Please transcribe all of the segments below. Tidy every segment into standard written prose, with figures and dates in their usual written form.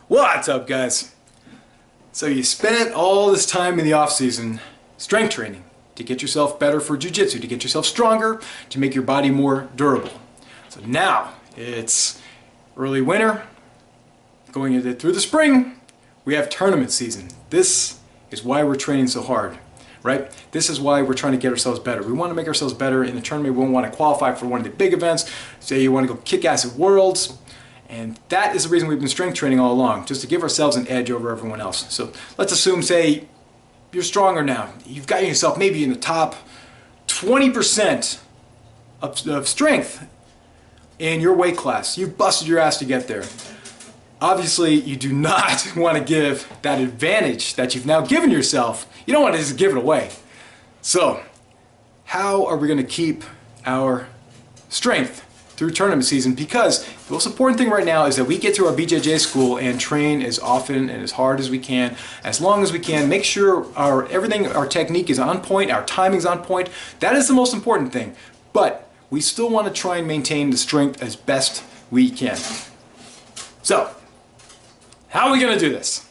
What's up, guys? So you spent all this time in the off season strength training to get yourself better for jiu-jitsu, to get yourself stronger, to make your body more durable. So now it's early winter, going through the spring, we have tournament season. This is why we're training so hard, right? This is why we're trying to get ourselves better. We want to make ourselves better in the tournament. We want to qualify for one of the big events. Say you want to go kick ass at Worlds. And that is the reason we've been strength training all along, just to give ourselves an edge over everyone else. So let's assume, say, you're stronger now. You've got yourself maybe in the top 20% of strength in your weight class. You've busted your ass to get there. Obviously, you do not want to give that advantage that you've now given yourself. You don't want to just give it away. So, how are we going to keep our strength through tournament season? Because the most important thing right now is that we get to our BJJ school and train as often and as hard as we can, as long as we can. Make sure our technique is on point, our timing's on point. That is the most important thing. But we still want to try and maintain the strength as best we can. So, how are we going to do this?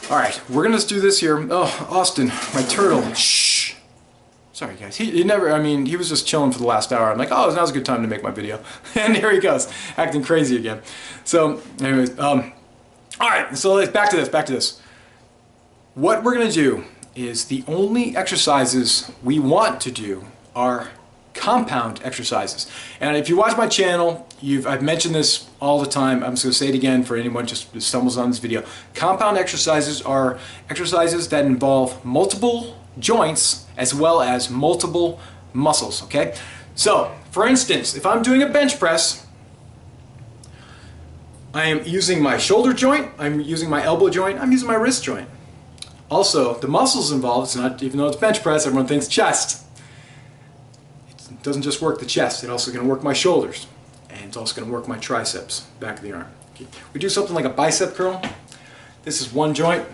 All right, we're going to do this here. Oh, Austin, my turtle. Shh. Sorry guys, he was just chilling for the last hour. I'm like, oh, now's a good time to make my video. And here he goes, acting crazy again. So, anyways, all right, so back to this. What we're gonna do is the only exercises we want to do are compound exercises. And if you watch my channel, I've mentioned this all the time. I'm just gonna say it again for anyone just stumbles on this video. Compound exercises are exercises that involve multiple joints as well as multiple muscles, okay? So, for instance, if I'm doing a bench press, I am using my shoulder joint, I'm using my elbow joint, I'm using my wrist joint. Also, the muscles involved, it's not, even though it's bench press, everyone thinks chest. It doesn't just work the chest, it's also going to work my shoulders, and it's also going to work my triceps, back of the arm. Okay. We do something like a bicep curl. This is one joint.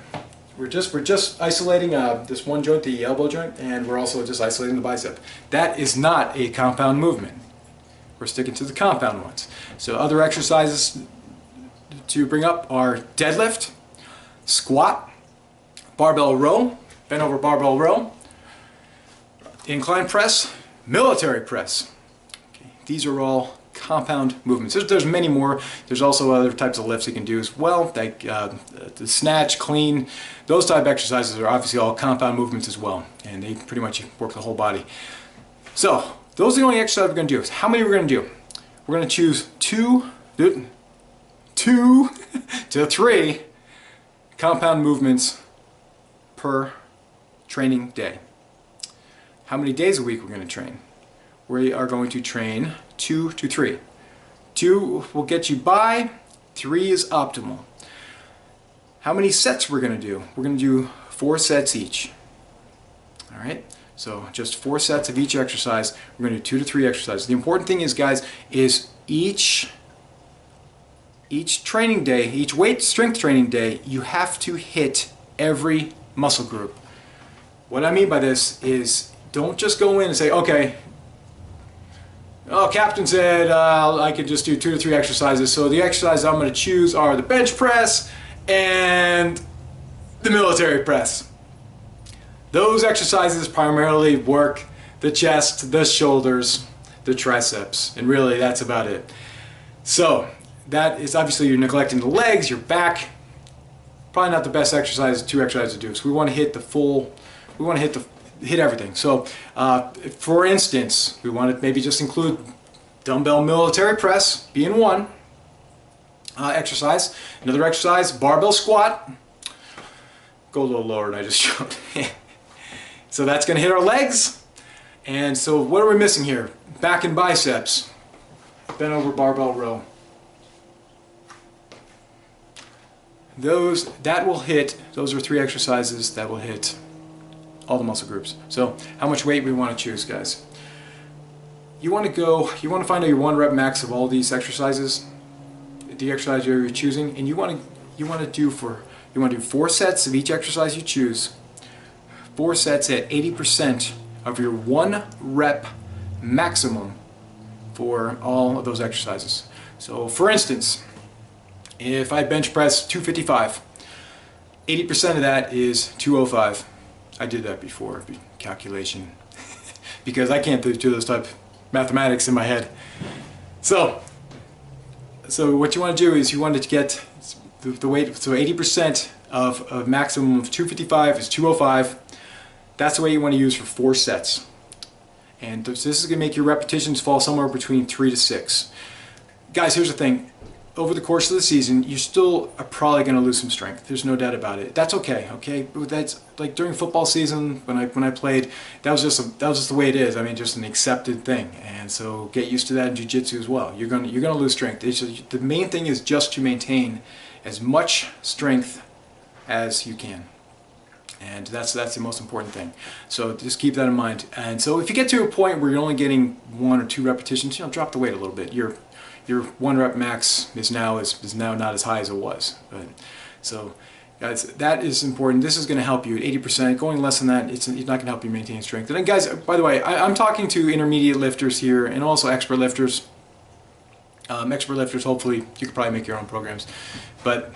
We're just isolating this one joint, the elbow joint, and we're also just isolating the bicep. That is not a compound movement. We're sticking to the compound ones. So other exercises to bring up are deadlift, squat, barbell row, bent over barbell row, incline press, military press. Okay. These are all compound movements. There's many more. There's also other types of lifts you can do as well, like the snatch, clean. Those type of exercises are obviously all compound movements as well, and they pretty much work the whole body. So those are the only exercises we're going to do. How many we're going to do? We're going to choose two to three compound movements per training day. How many days a week we're going to train? We are going to train 2 to 3. 2 will get you by, 3 is optimal. How many sets we're going to do? We're going to do 4 sets each. Alright, so just 4 sets of each exercise. We're going to do 2 to 3 exercises. The important thing is, guys, is each training day, each weight strength training day, you have to hit every muscle group. What I mean by this is, don't just go in and say, okay, oh, Captain said I could just do 2 to 3 exercises, so the exercises I'm going to choose are the bench press and the military press. Those exercises primarily work the chest, the shoulders, the triceps, and really that's about it. So that is obviously you're neglecting the legs, your back. Probably not the best exercise, 2 exercises to do. So we want to hit the full, we want to hit everything. So, for instance, we want to maybe just include dumbbell military press, being one exercise. Another exercise, barbell squat. Go a little lower than I just showed. So that's going to hit our legs. And so what are we missing here? Back and biceps. Bent over barbell row. Those are 3 exercises that will hit all the muscle groups. So how much weight we want to choose, guys? You want to find out your 1 rep max of all these exercises, the exercise you're choosing, and you want to do 4 sets of each exercise you choose. 4 sets at 80% of your 1 rep maximum for all of those exercises. So for instance, If I bench press 255, 80% of that is 205. I did that before, calculation, because I can't do those type of mathematics in my head. So what you want to do is you want to get the weight, so 80% of maximum of 255 is 205. That's the way you want to use for 4 sets. And this is going to make your repetitions fall somewhere between 3 to 6. Guys, here's the thing. Over the course of the season, you still are probably going to lose some strength. There's no doubt about it. That's okay, okay? But that's like during football season when I played. That was just the way it is. I mean, just an accepted thing. And so get used to that in jiu-jitsu as well. You're gonna lose strength. The main thing is just to maintain as much strength as you can. And that's the most important thing. So just keep that in mind. And so if you get to a point where you're only getting 1 or 2 repetitions, drop the weight a little bit. Your 1 rep max is now not as high as it was. But, so guys, that is important. This is going to help you at 80%. Going less than that, it's not going to help you maintain strength. And then guys, by the way, I'm talking to intermediate lifters here and also expert lifters. Expert lifters, hopefully, you could probably make your own programs. But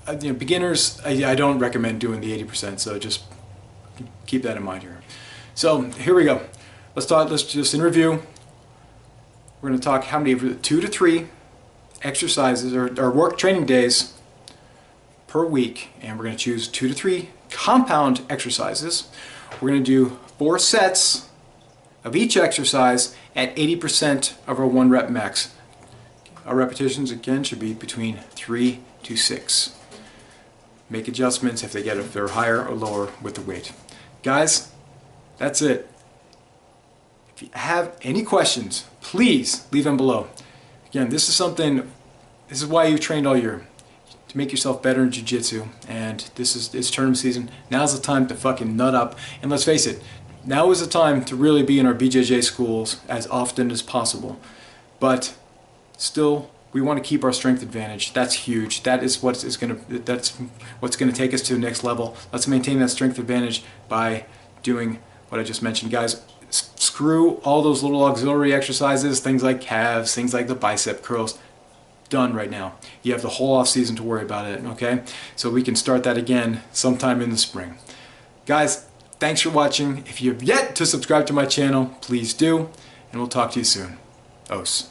beginners, I don't recommend doing the 80%. So just keep that in mind here. So here we go. Let's just in review. We're going to talk how many 2 to 3 exercises or work training days per week, and we're going to choose 2 to 3 compound exercises. We're going to do 4 sets of each exercise at 80% of our 1 rep max. Our repetitions again should be between 3 to 6. Make adjustments if they're higher or lower with the weight. Guys, that's it. If you have any questions, please leave them below. Again, this is why you trained all year, to make yourself better in jiu-jitsu, and it's tournament season. Now's the time to fucking nut up, and let's face it, now is the time to really be in our BJJ schools as often as possible. But still, we want to keep our strength advantage. That's huge. That's what's going to take us to the next level. Let's maintain that strength advantage by doing what I just mentioned, guys. Screw all those little auxiliary exercises, things like calves, things like the bicep curls. Done right now. You have the whole off season to worry about it, okay? So we can start that again sometime in the spring. Guys, thanks for watching. If you have yet to subscribe to my channel, please do, and we'll talk to you soon. Ooosss.